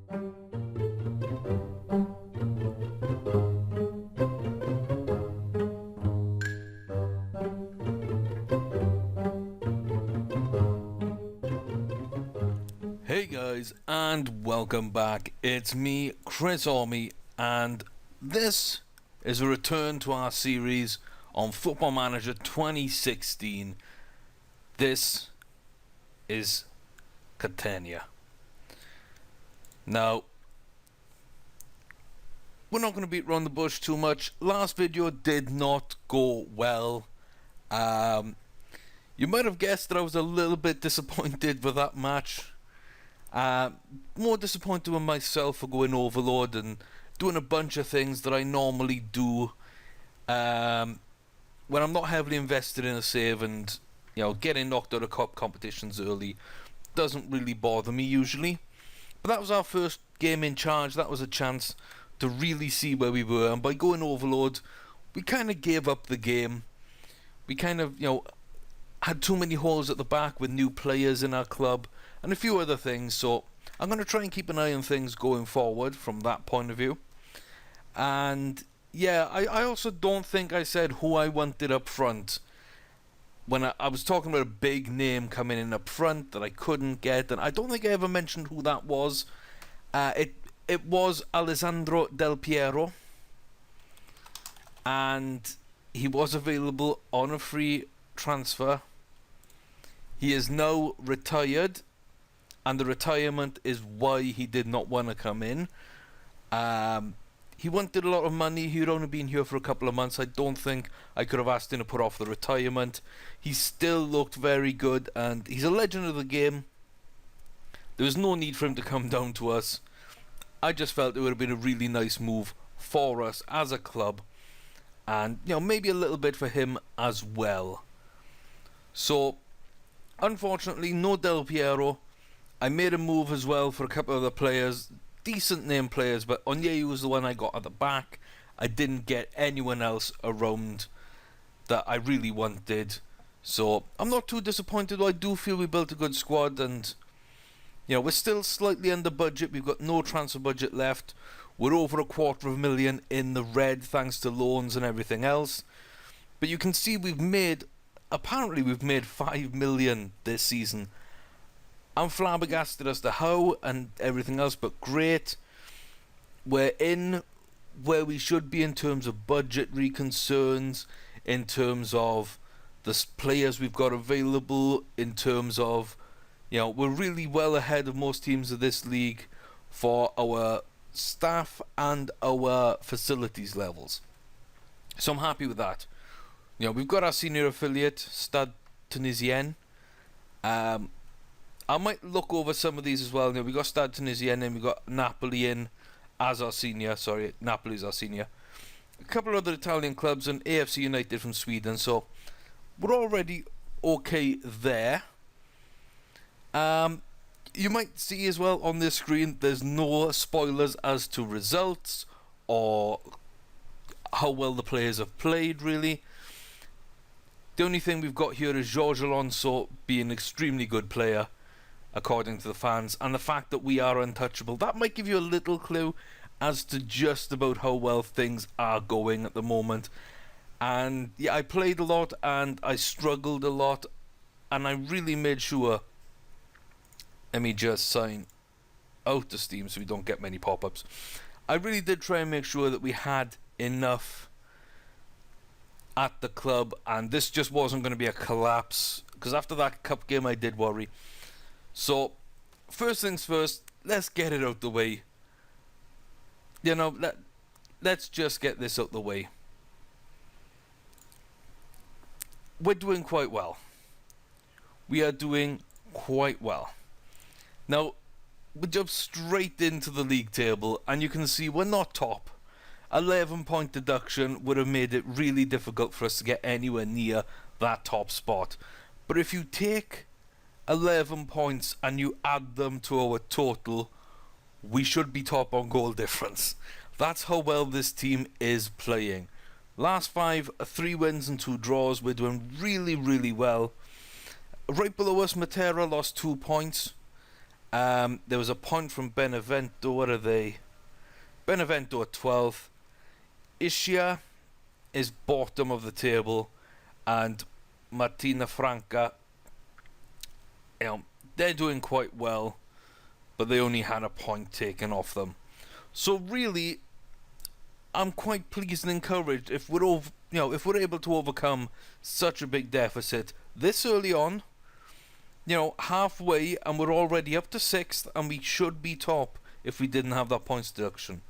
Hey guys, and welcome back. It's me, Chris Orme, and this is a return to our series on Football Manager 2016. This is Catania. Now, we're not going to beat around the bush too much. Last video did not go well. You might have guessed that I was a little bit disappointed with that match. More disappointed with myself for going overload and doing a bunch of things that I normally do when I'm not heavily invested in a save, and getting knocked out of cup competitions early doesn't really bother me usually. But that was our first game in charge. That was a chance to really see where we were, and by going overload we kind of gave up the game. We kind of had too many holes at the back with new players in our club and a few other things, so I'm going to try and keep an eye on things going forward from that point of view. And yeah, I also don't think I said who I wanted up front when I was talking about a big name coming in up front that I couldn't get, and I don't think I ever mentioned who that was. It was Alessandro Del Piero, and he was available on a free transfer. He is now retired, and the retirement is why he did not want to come in. He wanted a lot of money. He'd only been here for a couple of months. I don't think I could have asked him to put off the retirement. He still looked very good, and he's a legend of the game. There was no need for him to come down to us. I just felt it would have been a really nice move for us as a club, and maybe a little bit for him as well. So unfortunately, no Del Piero. I made a move as well for a couple of other players, decent name players, but Onyewu was the one I got at the back. I didn't get anyone else around that I really wanted. So I'm not too disappointed. I do feel we built a good squad, and we're still slightly under budget. We've got no transfer budget left. We're over $250,000 in the red thanks to loans and everything else. But you can see apparently we've made $5 million this season. I'm flabbergasted as to how and everything else, but great. We're in where we should be in terms of budgetary concerns, in terms of the players we've got available, in terms of, we're really well ahead of most teams of this league for our staff and our facilities levels. So I'm happy with that. We've got our senior affiliate, Stade Tunisien. I might look over some of these as well. We got Stade Tunisien, and we got Napoli in as our senior. Sorry, Napoli's our senior. A couple of other Italian clubs and AFC United from Sweden. So we're already okay there. You might see as well on this screen, there's no spoilers as to results or how well the players have played, really. The only thing we've got here is Jorge Alonso being an extremely good player, according to the fans, and the fact that we are untouchable. That might give you a little clue as to just about how well things are going at the moment. And yeah, I played a lot and I struggled a lot, and I really made sure, let me just sign out of Steam so we don't get many pop-ups. I really did try and make sure that we had enough at the club, and this just wasn't going to be a collapse, because after that cup game I did worry. So first things first, let's get it out the way. Let's just get this out the way. We're doing quite well. We are doing quite well. Now, we jump straight into the league table, and you can see we're not top. 11-point deduction would have made it really difficult for us to get anywhere near that top spot. But if you take 11 points and you add them to our total, we should be top on goal difference. That's how well this team is playing. Last 5, 3 wins and 2 draws. We're doing really, really well. Right below us, Matera lost 2 points. There was a point from Benevento. What are they? Benevento at 12th. Ischia is bottom of the table, and Martina Franca, they're doing quite well, but they only had a point taken off them. So really, I'm quite pleased and encouraged if we're if we're able to overcome such a big deficit this early on. Halfway, and we're already up to 6th, and we should be top if we didn't have that points deduction.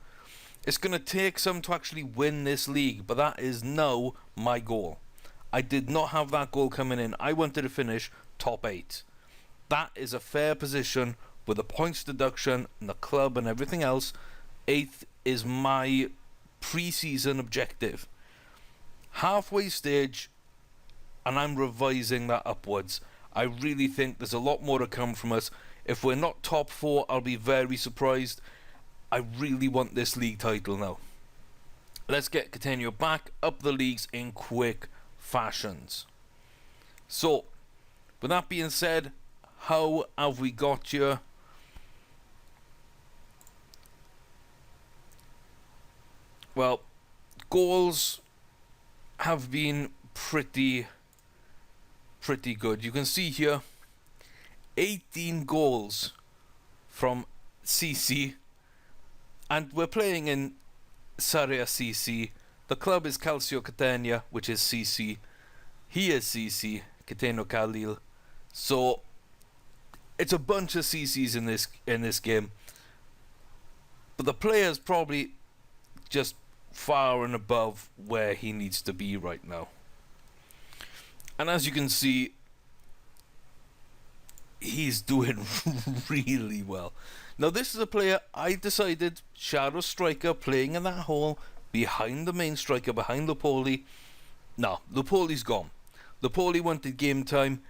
It's going to take some to actually win this league, but that is now my goal. I did not have that goal coming in. I wanted to finish top 8. That is a fair position with the points deduction and the club and everything else. 8th is my pre-season objective. Halfway stage, and I'm revising that upwards. I really think there's a lot more to come from us. If we're not top 4, I'll be very surprised. I really want this league title now. Let's get Catania back up the leagues in quick fashions. So, with that being said, how have we got here? Well, goals have been pretty good. You can see here 18 goals from CC, and we're playing in Serie CC. The club is Calcio Catania, which is CC. He is CC, Catania Khalil. So it's a bunch of CCs in this game, but the player's probably just far and above where he needs to be right now. And as you can see, he's doing really well. Now this is a player I decided, shadow striker, playing in that hole behind the main striker, behind Lupoli. No, Lupoli's gone. Lupoli wanted game time.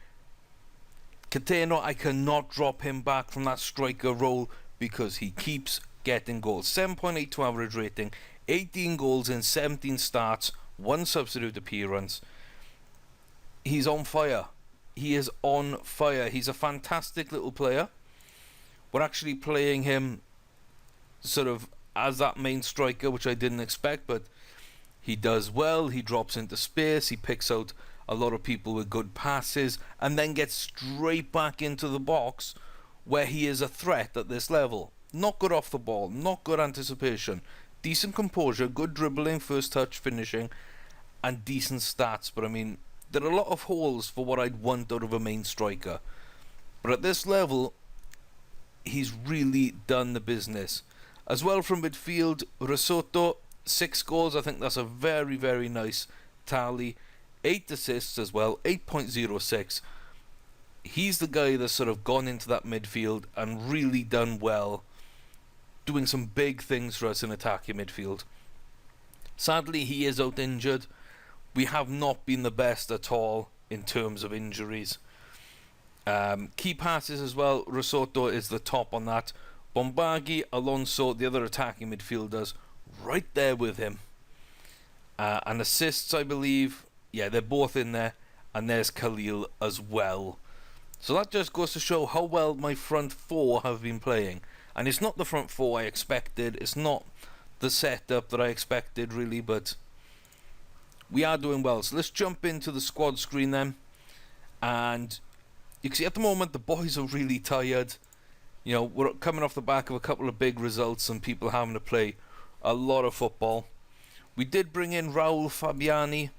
Catania, I cannot drop him back from that striker role because he keeps getting goals. 7.82 average rating, 18 goals in 17 starts, 1 substitute appearance. He's on fire. He is on fire. He's a fantastic little player. We're actually playing him sort of as that main striker, which I didn't expect, but he does well. He drops into space. He picks out a lot of people with good passes and then gets straight back into the box where he is a threat at this level. Not good off the ball, not good anticipation, decent composure, good dribbling, first touch, finishing, and decent stats. But I mean, there are a lot of holes for what I'd want out of a main striker. But at this level, he's really done the business. As well from midfield, Risotto, 6 goals. I think that's a very, very nice tally. 8 assists as well, 8.06. He's the guy that's sort of gone into that midfield and really done well, doing some big things for us in attacking midfield. Sadly, he is out injured. We have not been the best at all in terms of injuries. Key passes as well, Risotto is the top on that. Bombaghi, Alonso, the other attacking midfielders, right there with him. And assists, I believe, yeah, they're both in there. And there's Khalil as well. So that just goes to show how well my front 4 have been playing. And it's not the front 4 I expected. It's not the setup that I expected, really, but we are doing well. So let's jump into the squad screen then. And you can see at the moment the boys are really tired. You know, we're coming off the back of a couple of big results and people having to play a lot of football. We did bring in Raul Fabiani.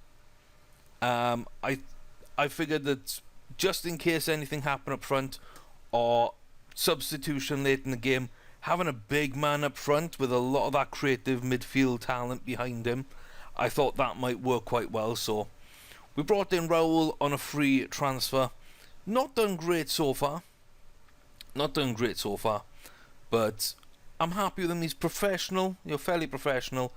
I figured that just in case anything happened up front or substitution late in the game, having a big man up front with a lot of that creative midfield talent behind him, I thought that might work quite well. So we brought in Raul on a free transfer. Not done great so far. But I'm happy with him. He's professional, fairly professional.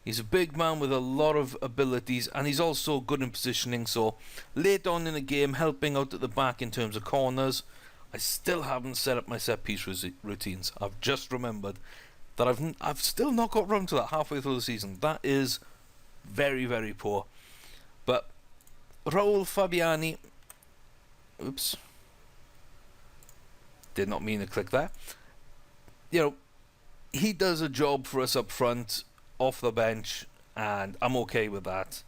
He's a big man with a lot of abilities, and he's also good in positioning. So late on in the game, helping out at the back in terms of corners. I still haven't set up my set piece routines. I've just remembered that I've still not got round to that halfway through the season. That is very, very poor. But Raul Fabiani, oops. Did not mean to click there. You know, he does a job for us up front, off the bench, and I'm okay with that.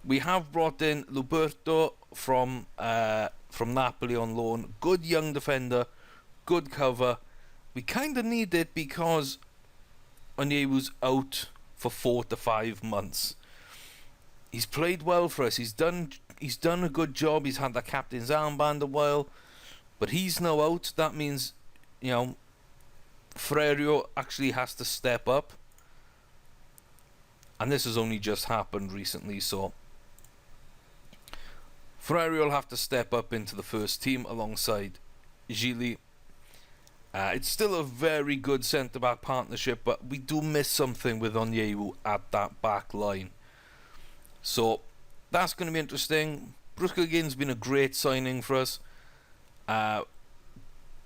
We have brought in Luberto from Napoli on loan. Good young defender, good cover. We kind of need it because Onyewu's out for 4 to 5 months. He's played well for us. He's done a good job. He's had the captain's armband a while, but he's now out. That means, you know, Ferrerio actually has to step up, and this has only just happened recently, so Ferrerio will have to step up into the first team alongside Gili. It's still a very good centre-back partnership, but we do miss something with Onyewu at that back line. So that's going to be interesting. Bruscagin's been a great signing for us.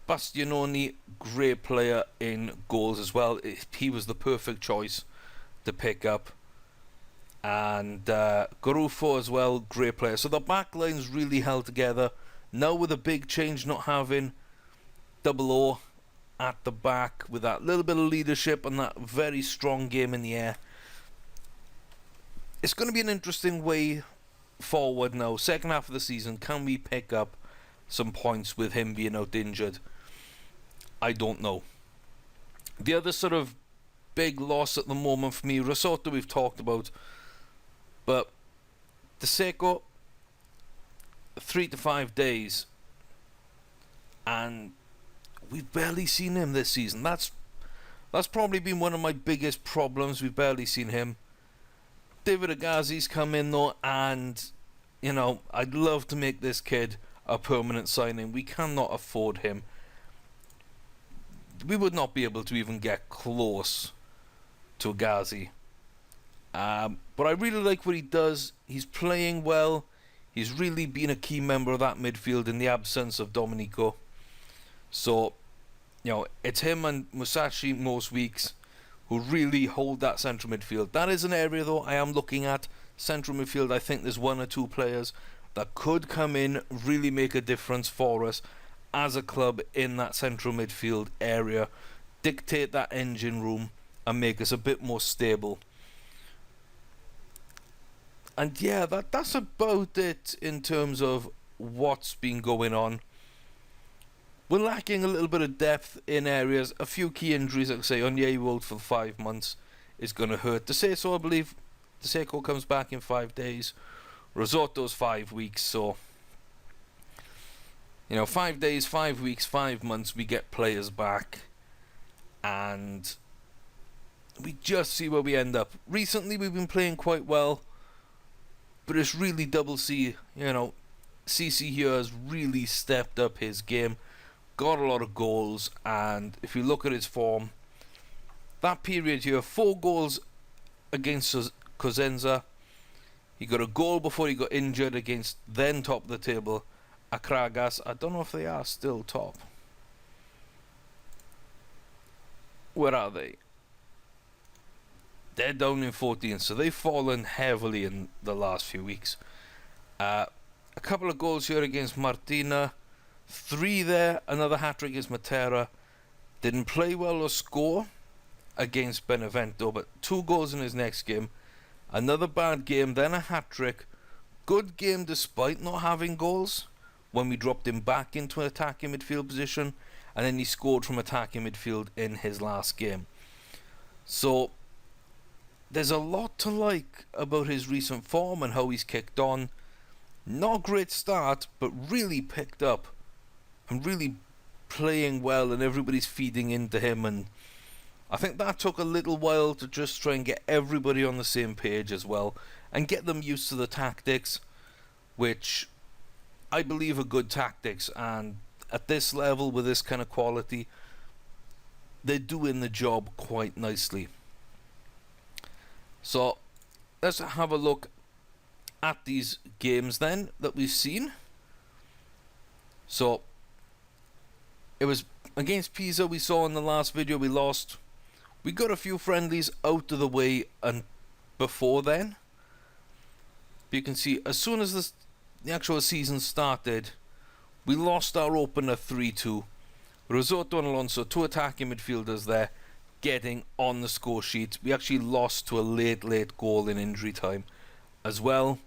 Bastianoni, great player in goals as well. He was the perfect choice to pick up. And Garufo as well, great player. So the back line's really held together. Now with a big change, not having Double O at the back, with that little bit of leadership and that very strong game in the air. It's going to be an interesting way forward now. Second half of the season, can we pick up some points with him being out injured? I don't know. The other sort of big loss at the moment for me, Risotto we've talked about, but De Seco, 3 to 5 days, and we've barely seen him this season. That's probably been one of my biggest problems. We've barely seen him. David Agassi's come in though, and you know, I'd love to make this kid a permanent signing. We cannot afford him. We would not be able to even get close to Agassi. But I really like what he does. He's playing well. He's really been a key member of that midfield in the absence of Domenico. So, you know, it's him and Musashi most weeks who really hold that central midfield. That is an area, though, I am looking at. Central midfield, I think there's 1 or 2 players that could come in, really make a difference for us as a club in that central midfield area, dictate that engine room, and make us a bit more stable. And yeah, that's about it in terms of what's been going on. We're lacking a little bit of depth in areas. A few key injuries, like I say, Onyewu out for 5 months is going to hurt. De Seco, I believe, De Seco comes back in 5 days. Risotto's 5 weeks, so you know, 5 days, 5 weeks, 5 months, we get players back, and we just see where we end up. Recently, we've been playing quite well, but it's really double C. You know, CC here has really stepped up his game, got a lot of goals, and if you look at his form, that period here, 4 goals against Cosenza. He got a goal before he got injured against then top of the table Akragas. I don't know if they are still top. Where are they? They're down in 14th, so they've fallen heavily in the last few weeks. A couple of goals here against Martina. 3 there, another hat-trick against Matera. Didn't play well or score against Benevento, but 2 goals in his next game. Another bad game, then a hat-trick. Good game despite not having goals, when we dropped him back into an attacking midfield position, and then he scored from attacking midfield in his last game. So there's a lot to like about his recent form and how he's kicked on. Not a great start, but really picked up and really playing well, and everybody's feeding into him, and I think that took a little while to just try and get everybody on the same page as well, and get them used to the tactics, which I believe are good tactics, and at this level with this kind of quality, they're doing the job quite nicely. So let's have a look at these games then that we've seen. So it was against Pisa, we saw in the last video, we lost. We got a few friendlies out of the way and before then. You can see as soon as the actual season started, we lost our opener 3-2. Risotto and Alonso, 2 attacking midfielders there, getting on the score sheet. We actually lost to a late goal in injury time as well.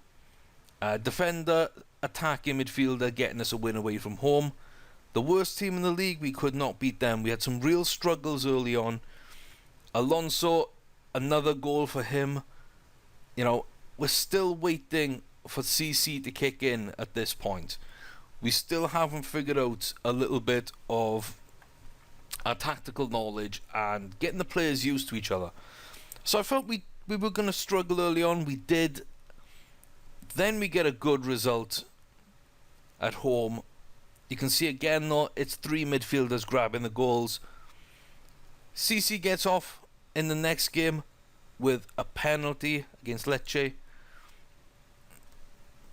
Defender, attacking midfielder, getting us a win away from home. The worst team in the league, we could not beat them. We had some real struggles early on. Alonso, another goal for him. You know, we're still waiting for CC to kick in at this point. We still haven't figured out a little bit of our tactical knowledge and getting the players used to each other. So I felt we were going to struggle early on. We did. Then we get a good result at home. You can see again though, it's 3 midfielders grabbing the goals. CC gets off in the next game with a penalty against Lecce.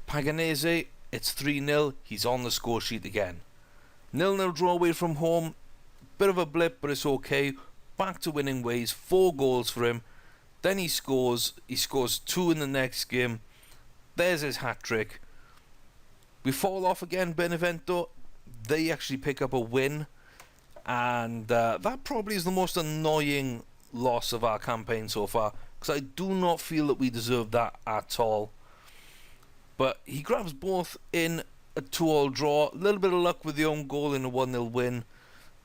Paganese, it's 3-0. He's on the score sheet again. 0-0 draw away from home. Bit of a blip, but it's okay. Back to winning ways. 4 goals for him. Then he scores. He scores 2 in the next game. There's his hat-trick. We fall off again, Benevento. They actually pick up a win. And that probably is the most annoying loss of our campaign so far, because I do not feel that we deserve that at all. But he grabs both in a 2-2 draw. A little bit of luck with the own goal in a 1-0 win.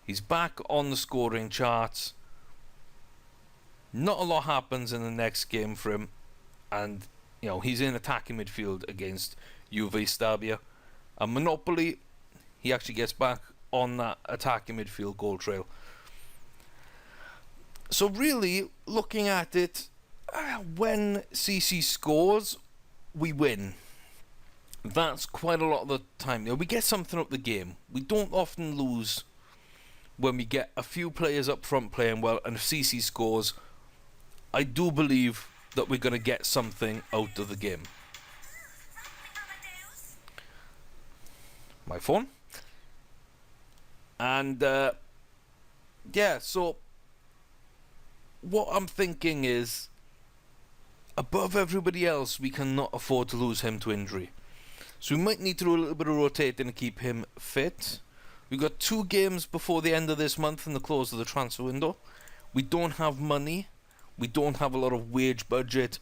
He's back on the scoring charts. Not a lot happens in the next game for him. And, you know, he's in attacking midfield against Juve Stabia. And Monopoly, he actually gets back on that attacking midfield goal trail. So really, looking at it, when CC scores, we win. That's quite a lot of the time. You know, we get something up the game. We don't often lose when we get a few players up front playing well, and if CC scores, I do believe that we're going to get something out of the game. My phone. And, yeah, so what I'm thinking is, above everybody else, we cannot afford to lose him to injury. So we might need to do a little bit of rotating to keep him fit. We've got 2 games before the end of this month and the close of the transfer window. We don't have money. We don't have a lot of wage budget.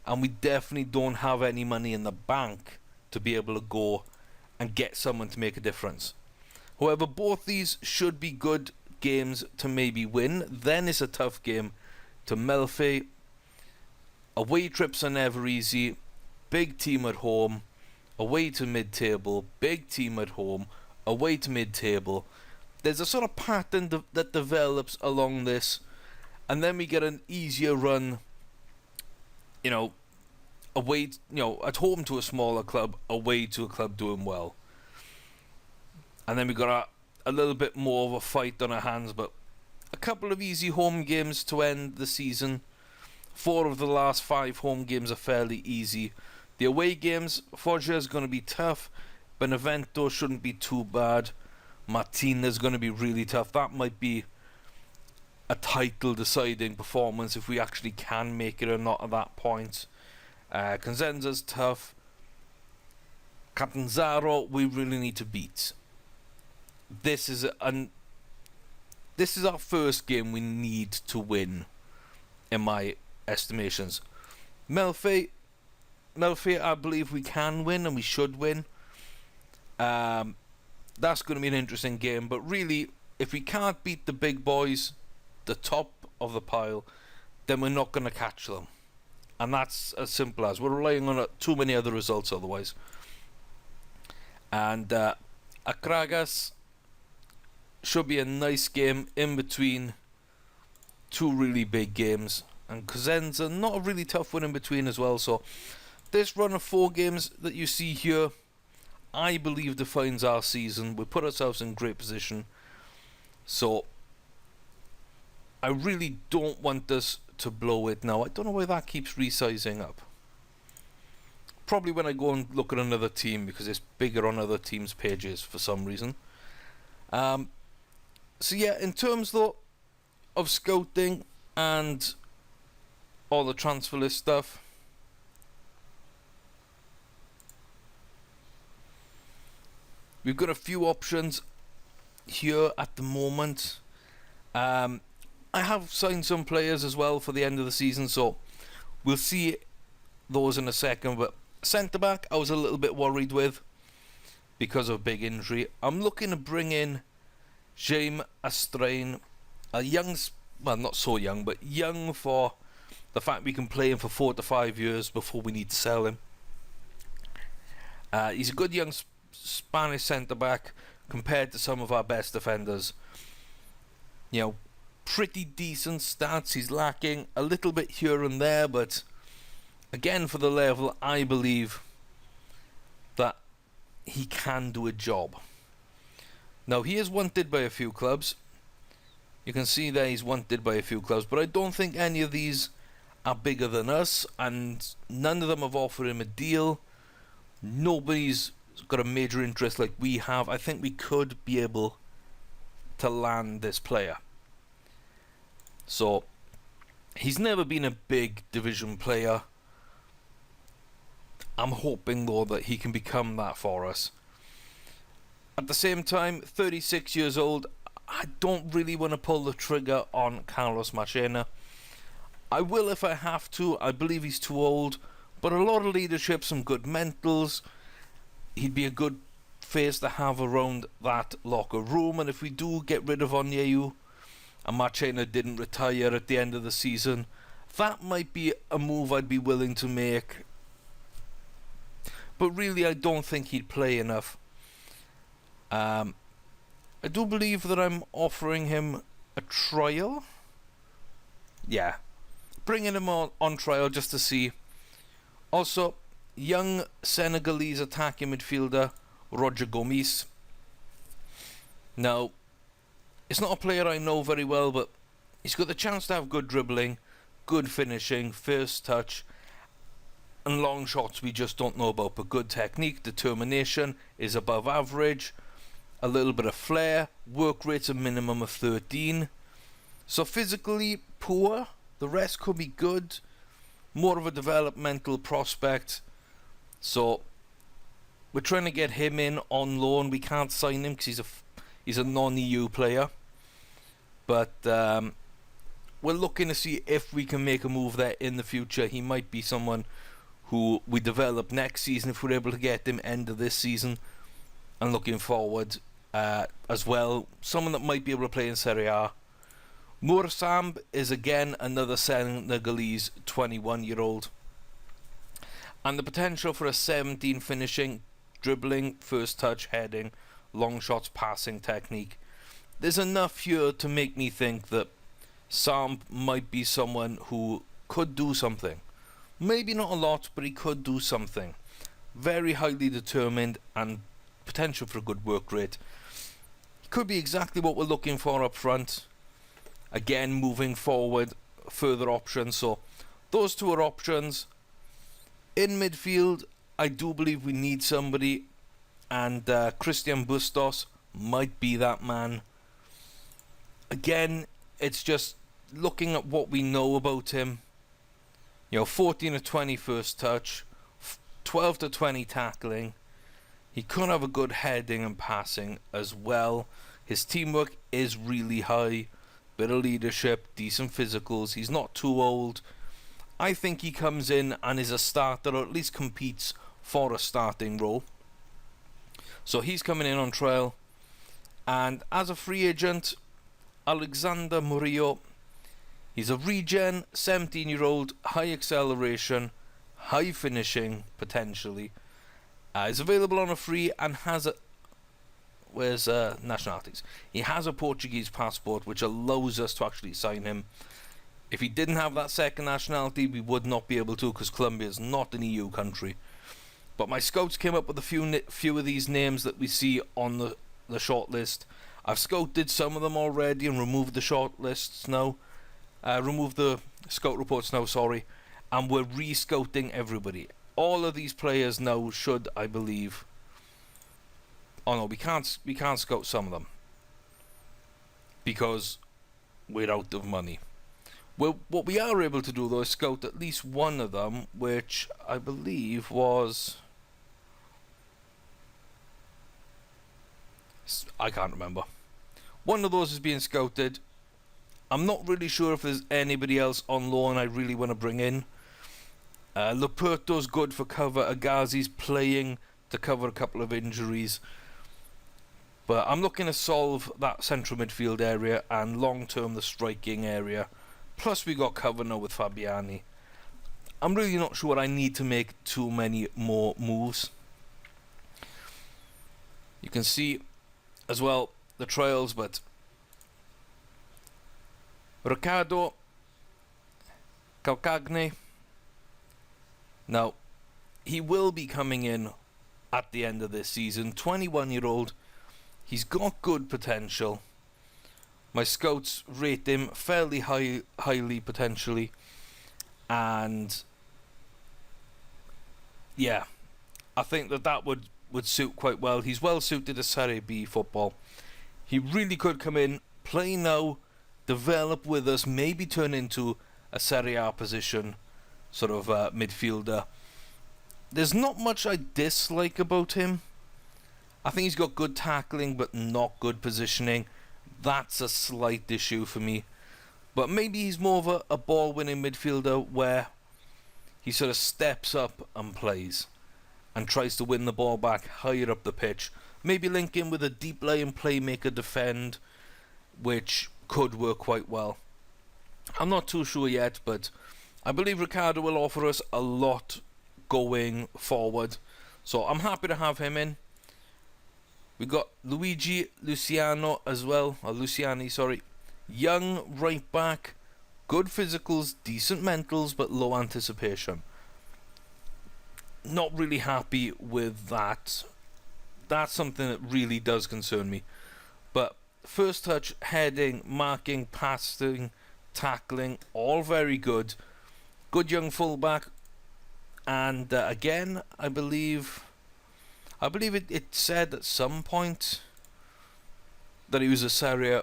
And we definitely don't have any money in the bank to be able to go and get someone to make a difference. However, both these should be good games to maybe win. Then it's a tough game to Melfi. Away trips are never easy. Big team at home. Away to mid-table. Big team at home. Away to mid-table. There's a sort of pattern that develops along this. And then we get an easier run, you know, away, you know, at home to a smaller club, away to a club doing well. And then we got a little bit more of a fight on our hands, but a couple of easy home games to end the season. 4 of the last 5 home games are fairly easy. The away games, Foggia is going to be tough. Benevento shouldn't be too bad. Martina is going to be really tough. That might be a title deciding performance if we actually can make it or not at that point. Cosenza's tough. Catanzaro we really need to beat. This is our first game we need to win, in my estimations. Melfi, I believe we can win and we should win. That's going to be an interesting game, but really, if we can't beat the big boys, the top of the pile, then we're not going to catch them. And that's as simple as. We're relying on too many other results otherwise. And Akragas should be a nice game in between 2 really big games. And Cosenza, not a really tough one in between as well. So this run of 4 games that you see here, I believe defines our season. We put ourselves in great position. So I really don't want us to blow it now. I don't know why that keeps resizing up. Probably when I go and look at another team, because it's bigger on other teams' pages for some reason. So yeah, in terms though of scouting and all the transfer list stuff, we've got a few options. here at the moment. I have signed some players as well for the end of the season, so we'll see those in a second. But centre back, I was a little bit worried with because of a big injury. I'm looking to bring in Jaime Astrain, a young, well, not so young, but young for the fact we can play him for 4 to 5 years before we need to sell him. He's a good young Spanish centre back compared to some of our best defenders. You know, pretty decent stats. He's lacking a little bit here and there, but again, for the level, I believe that he can do a job. Now, he is wanted by a few clubs. You can see there he's wanted by a few clubs, but I don't think any of these are bigger than us, and none of them have offered him a deal. Nobody's got a major interest like we have. I think we could be able to land this player. So, he's never been a big division player. I'm hoping, though, that he can become that for us. At the same time, 36 years old, I don't really want to pull the trigger on Carlos Machena. I will if I have to. I believe he's too old, but a lot of leadership, some good mentals. He'd be a good face to have around that locker room, and if we do get rid of Onyewu and Machena didn't retire at the end of the season, that might be a move I'd be willing to make. But really, I don't think he'd play enough. I do believe that I'm offering him a trial. Yeah, bringing him on trial just to see. Also, young Senegalese attacking midfielder Roger Gomis. Now, it's not a player I know very well, but he's got the chance to have good dribbling, good finishing, first touch, and long shots we just don't know about. But good technique, determination is above average, a little bit of flair, work rate's a minimum of 13. So physically poor, the rest could be good, more of a developmental prospect. So we're trying to get him in on loan. We can't sign him because he's a non-EU player, but we're looking to see if we can make a move there in the future. He might be someone who we develop next season if we're able to get him end of this season, and looking forward as well, someone that might be able to play in Serie A. Mour Samb is again another Senegalese 21-year-old, and the potential for a 17 finishing, dribbling, first touch, heading, long shots, passing technique. There's enough here to make me think that Samb might be someone who could do something. Maybe not a lot, but he could do something. Very highly determined and potential for a good work rate. He could be exactly what we're looking for up front. Again, moving forward, further options. So those two are options. In midfield, I do believe we need somebody, and Christian Bustos might be that man. Again, it's just looking at what we know about him. 14 to 20 first touch, 12 to 20 tackling. He could have a good heading and passing as well. His teamwork is really high. Bit of leadership, decent physicals. He's not too old. I think he comes in and is a starter, or at least competes for a starting role. So he's coming in on trial. And as a free agent, Alexander Murillo. He's a regen, 17-year-old, high acceleration, high finishing, potentially. He's available on a free and has a... Where's nationalities? He has a Portuguese passport, which allows us to actually sign him. If he didn't have that second nationality, we would not be able to, because Colombia is not an EU country. But my scouts came up with a few of these names that we see on the short list. I've scouted some of them already and removed the short lists now. Remove the scout reports now, sorry, and we're re-scouting everybody. All of these players now should, I believe... Oh no, we can't scout some of them because we're out of money. Well, what we are able to do though is scout at least one of them, which I believe was... I can't remember. One of those is being scouted. I'm not really sure if there's anybody else on loan I really want to bring in. Leperto's good for cover. Agassi's playing to cover a couple of injuries. But I'm looking to solve that central midfield area and long-term the striking area. Plus we got cover now with Fabiani. I'm really not sure I need to make too many more moves. You can see as well the trials, but Riccardo Calcagne, now he will be coming in at the end of this season. 21-year-old. He's got good potential. My scouts rate him fairly highly potentially, and yeah, I think that would suit quite well. He's well suited to Serie B football. He really could come in, play now, develop with us, maybe turn into a Serie A position sort of midfielder. There's not much I dislike about him. I think he's got good tackling but not good positioning. That's a slight issue for me. But maybe he's more of a ball-winning midfielder where he sort of steps up and plays and tries to win the ball back higher up the pitch. Maybe link in with a deep-lying playmaker defend, which could work quite well. I'm not too sure yet, but I believe Riccardo will offer us a lot going forward. So I'm happy to have him in. We got Luciani as well, or Luciani, sorry. Young right back, good physicals, decent mentals, but low anticipation. Not really happy with that. That's something that really does concern me. But first touch, heading, marking, passing, tackling, all very good. Good young fullback. And again, I believe it said at some point that he was a Serie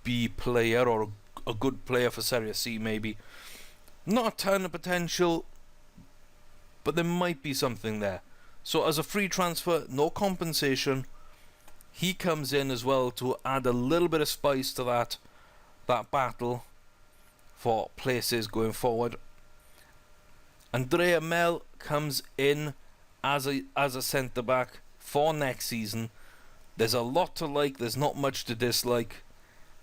B player, or a good player for Serie C maybe. Not a ton of potential, but there might be something there. So as a free transfer, no compensation, he comes in as well to add a little bit of spice to that battle for places going forward. Andrea Mel comes in as a centre back for next season. There's a lot to like, there's not much to dislike,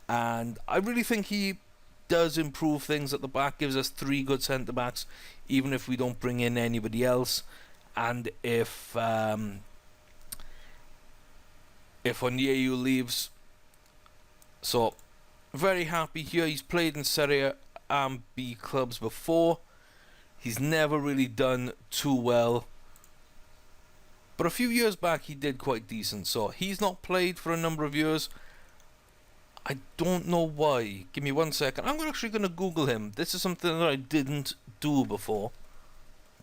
and I really think he does improve things at the back. Gives us 3 good centre backs, even if we don't bring in anybody else. And if Onyewu leaves, so very happy here. He's played in Serie A and B clubs before. He's never really done too well, but a few years back he did quite decent. So he's not played for a number of years. I don't know why. Give me 1 second. I'm actually going to Google him. This is something that I didn't do before.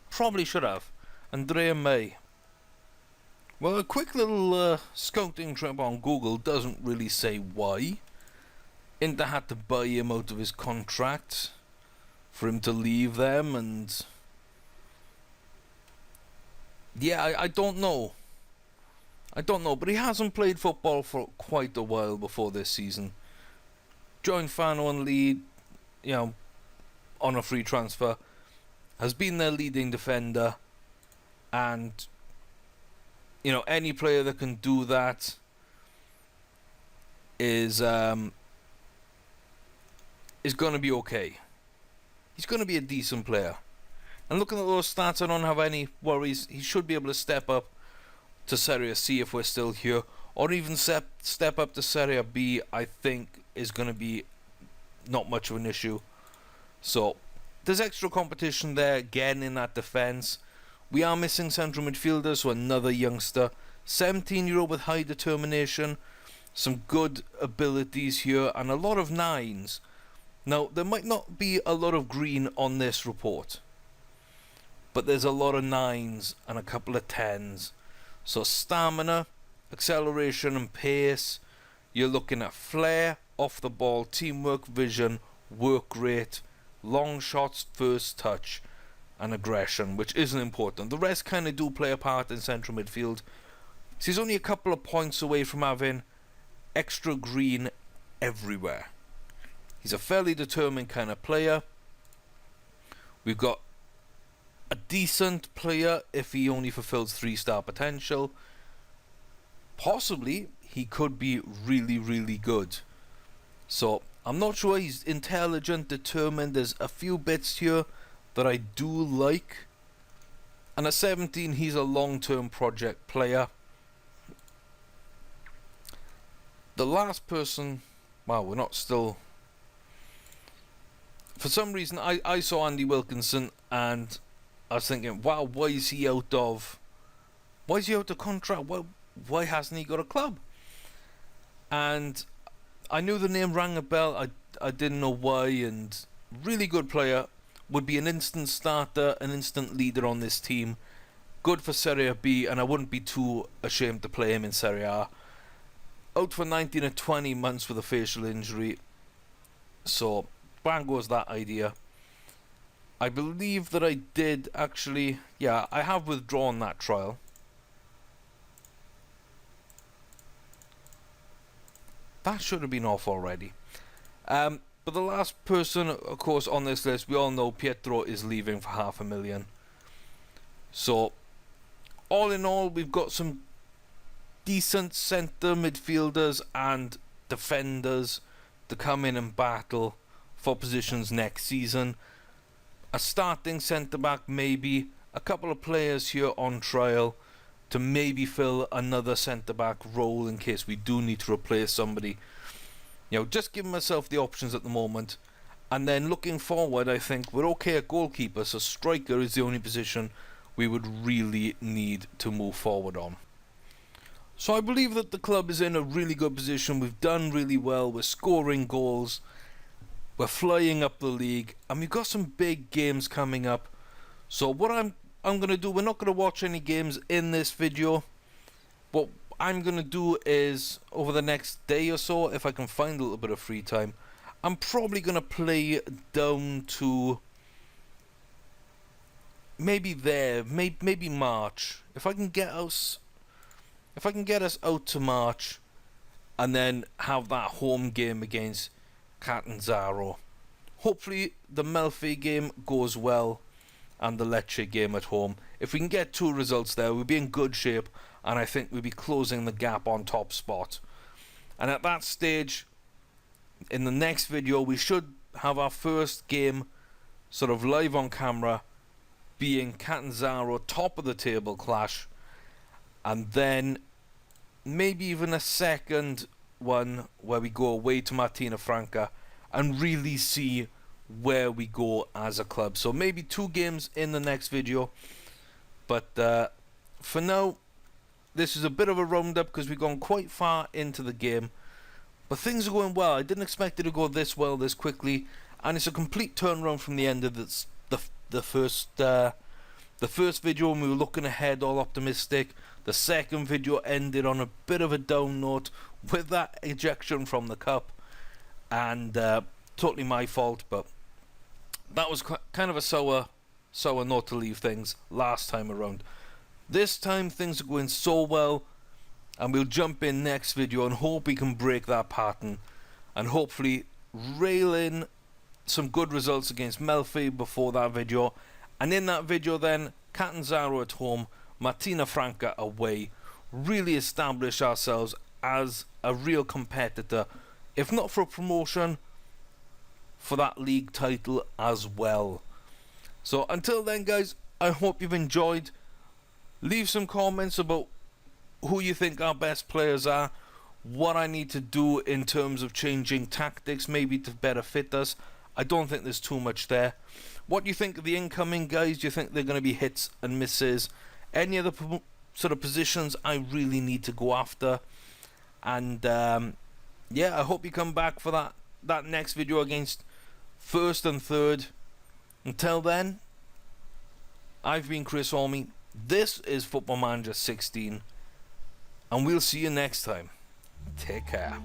Probably should have. Andrea May. Well, a quick little scouting trip on Google doesn't really say why. Inter had to buy him out of his contract for him to leave them, and yeah, I don't know. But he hasn't played football for quite a while before this season. Joined Fano and Lead, on a free transfer. Has been their leading defender, and any player that can do that is going to be okay. He's going to be a decent player. And looking at those stats, I don't have any worries. He should be able to step up to Serie C if we're still here, or even step up to Serie B. I think is going to be not much of an issue. So there's extra competition there again in that defence. We are missing central midfielders, so another youngster, 17-year-old with high determination, some good abilities here, and a lot of 9s. Now, there might not be a lot of green on this report, but there's a lot of 9s and a couple of 10s. So stamina, acceleration and pace. You're looking at flair, off the ball, teamwork, vision, work rate, long shots, first touch, and aggression, which isn't important. The rest kind of do play a part in central midfield. So he's only a couple of points away from having extra green everywhere. He's a fairly determined kind of player. We've got a decent player if he only fulfills 3-star potential. Possibly he could be really, really good. So I'm not sure. He's intelligent, determined. There's a few bits here that I do like. And at 17, he's a long-term project player. The last person... Wow, we're not still... For some reason, I saw Andy Wilkinson and I was thinking, wow, why is he out of contract? Why hasn't he got a club? And I knew the name rang a bell. I didn't know why. And really good player. Would be an instant starter, an instant leader on this team. Good for Serie B, and I wouldn't be too ashamed to play him in Serie A. Out for 19 or 20 months with a facial injury. So, bang goes that idea. I believe that I did actually... Yeah, I have withdrawn that trial. That should have been off already. But the last person, of course, on this list, we all know Pietro is leaving for $500,000. So, all in all, we've got some decent centre midfielders and defenders to come in and battle for positions next season. A starting centre-back maybe, a couple of players here on trial to maybe fill another centre-back role in case we do need to replace somebody. You know, just giving myself the options at the moment. And then looking forward, I think we're okay at goalkeeper, so striker is the only position we would really need to move forward on. So I believe that the club is in a really good position. We've done really well. We're scoring goals. We're flying up the league. And we've got some big games coming up. So what I'm going to do, we're not going to watch any games in this video. What I'm going to do is, over the next day or so, if I can find a little bit of free time, I'm probably going to play down to maybe March. If I can get us out to March and then have that home game against Catanzaro. Hopefully the Melfi game goes well and the Lecce game at home. If we can get 2 results there, we'll be in good shape, and I think we'll be closing the gap on top spot. And at that stage, in the next video, we should have our first game sort of live on camera, being Catanzaro top of the table clash, and then maybe even a second one where we go away to Martina Franca and really see where we go as a club. So maybe 2 games in the next video, but for now this is a bit of a roundup because we've gone quite far into the game, but things are going well. I didn't expect it to go this well this quickly, and it's a complete turnaround from the end of the first video when we were looking ahead all optimistic. The second video ended on a bit of a down note with that ejection from the cup, and totally my fault, but that was kind of a sour note to leave things last time around. This time things are going so well, and we'll jump in next video and hope we can break that pattern and hopefully rail in some good results against Melfi before that video, and in that video then Catanzaro at home, Martina Franca away, really establish ourselves as a real competitor, if not for a promotion, for that league title as well. So until then guys, I hope you've enjoyed. Leave some comments about who you think our best players are, what I need to do in terms of changing tactics maybe to better fit us. I don't think there's too much there. What do you think of the incoming guys? Do you think they're going to be hits and misses? Any other sort of positions I really need to go after? And yeah, I hope you come back for that next video against first and third. Until then, I've been Chris Orme. This is Football Manager 16, and we'll see you next time. Take care.